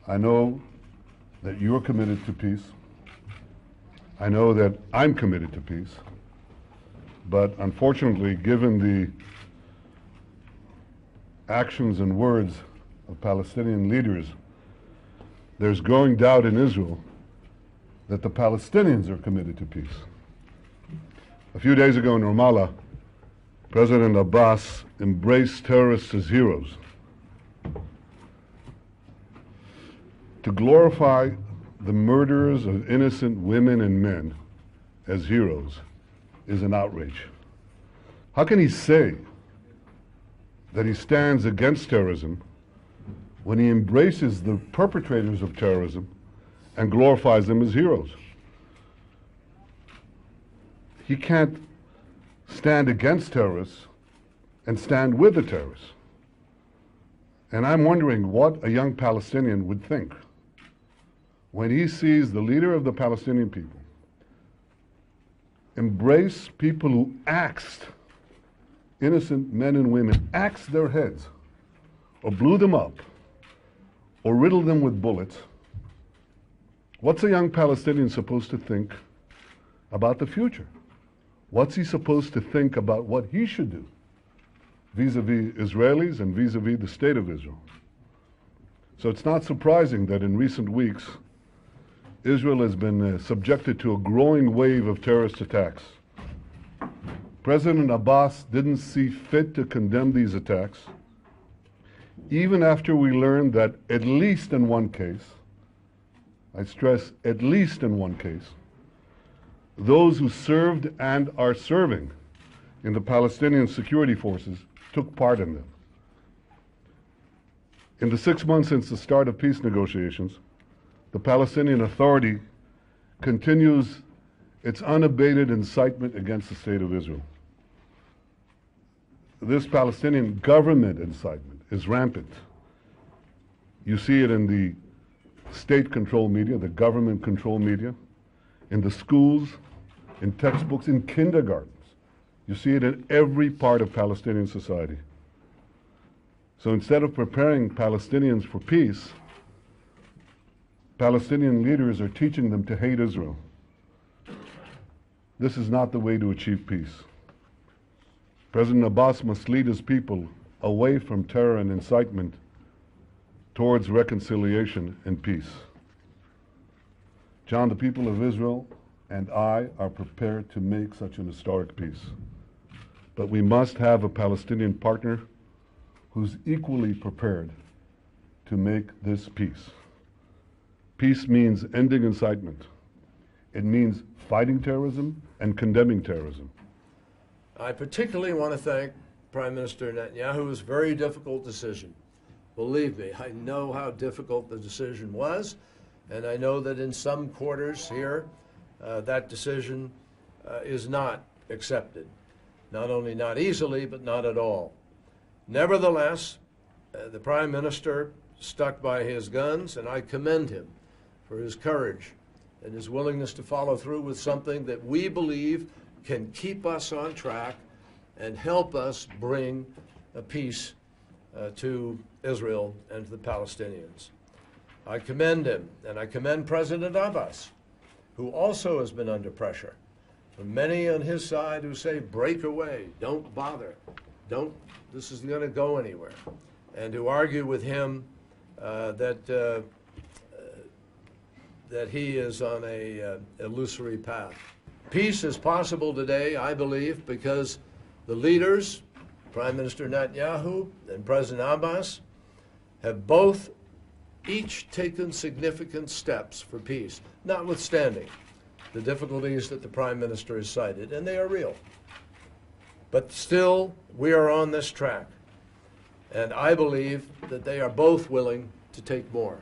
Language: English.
I know that you're committed to peace. I know that I'm committed to peace. But unfortunately, given the actions and words of Palestinian leaders, there's growing doubt in Israel that the Palestinians are committed to peace. A few days ago in Ramallah, President Abbas embraced terrorists as heroes. To glorify the murderers of innocent women and men as heroes is an outrage. How can he say that he stands against terrorism when he embraces the perpetrators of terrorism and glorifies them as heroes? He can't stand against terrorists and stand with the terrorists. And I'm wondering what a young Palestinian would think when he sees the leader of the Palestinian people embrace people who axed innocent men and women, axed their heads, or blew them up, or riddled them with bullets. What's a young Palestinian supposed to think about the future? What's he supposed to think about what he should do vis-a-vis Israelis and vis-a-vis the state of Israel? So it's not surprising that in recent weeks, Israel has been subjected to a growing wave of terrorist attacks. President Abbas didn't see fit to condemn these attacks, even after we learned that at least in one case, I stress at least in one case, those who served and are serving in the Palestinian security forces took part in them. In the 6 months since the start of peace negotiations, the Palestinian Authority continues its unabated incitement against the state of Israel. This Palestinian government incitement is rampant. You see it in the state-controlled media, the government-controlled media, in the schools, in textbooks, in kindergartens. You see it in every part of Palestinian society. So instead of preparing Palestinians for peace, Palestinian leaders are teaching them to hate Israel. This is not the way to achieve peace. President Abbas must lead his people away from terror and incitement towards reconciliation and peace. John, the people of Israel and I are prepared to make such an historic peace. But we must have a Palestinian partner who's equally prepared to make this peace. Peace means ending incitement. It means fighting terrorism and condemning terrorism. I particularly want to thank Prime Minister Netanyahu's very difficult decision. Believe me, I know how difficult the decision was, and I know that in some quarters here, that decision is not accepted. Not only not easily, but not at all. Nevertheless, the Prime Minister stuck by his guns, and I commend him for his courage and his willingness to follow through with something that we believe can keep us on track and help us bring a peace to Israel and to the Palestinians. I commend him, and I commend President Abbas, who also has been under pressure from many on his side who say, break away, don't bother, this isn't going to go anywhere, and who argue with him that he is on a illusory path. Peace is possible today, I believe, because the leaders, Prime Minister Netanyahu and President Abbas, have both each taken significant steps for peace, notwithstanding the difficulties that the Prime Minister has cited, and they are real. But still, we are on this track, and I believe that they are both willing to take more.